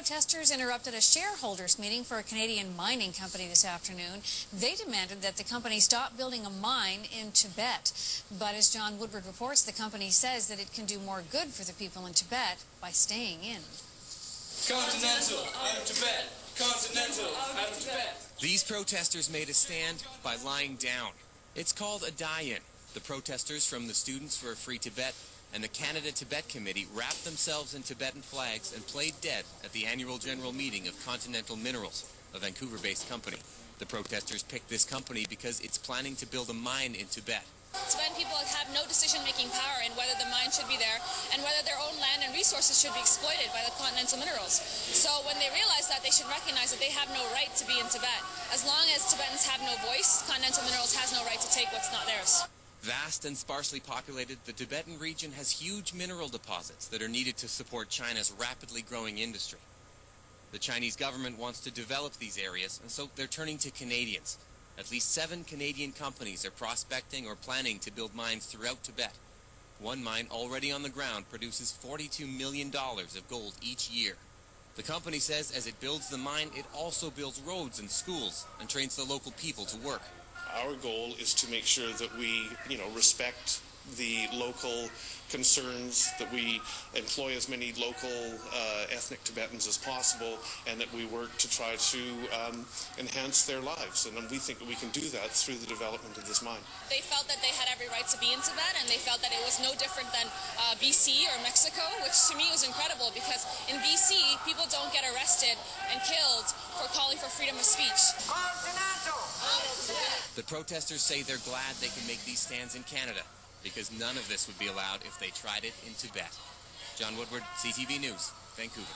protesters interrupted a shareholders meeting for a Canadian mining company this afternoon. They demanded that the company stop building a mine in Tibet. But as John Woodward reports, the company says that it can do more good for the people in Tibet by staying in. Continental, out of Tibet. Continental, out of Tibet. These protesters made a stand by lying down. It's called a die-in. The protesters from the Students for a Free Tibet and the Canada-Tibet Committee wrapped themselves in Tibetan flags and played dead at the annual general meeting of Continental Minerals, a Vancouver-based company. The protesters picked this company because it's planning to build a mine in Tibet. Tibetan people have no decision-making power in whether the mine should be there and whether their own land and resources should be exploited by the Continental Minerals. So when they realize that, they should recognize that they have no right to be in Tibet. As long as Tibetans have no voice, Continental Minerals has no right to take what's not theirs. Vast and sparsely populated, the Tibetan region has huge mineral deposits that are needed to support China's rapidly growing industry. The Chinese government wants to develop these areas, and so they're turning to Canadians. At least 7 Canadian companies are prospecting or planning to build mines throughout Tibet. One mine already on the ground produces $42 million of gold each year. The company says as it builds the mine, it also builds roads and schools and trains the local people to work. Our goal is to make sure that we, respect the local concerns, that we employ as many local ethnic Tibetans as possible, and that we work to try to enhance their lives. And we think that we can do that through the development of this mine. They felt that they had every right to be in Tibet, and they felt that it was no different than BC or Mexico, which to me was incredible because in BC, people don't get arrested and killed for calling for freedom of speech. The protesters say they're glad they can make these stands in Canada, because none of this would be allowed if they tried it in Tibet. John Woodward, CTV News, Vancouver.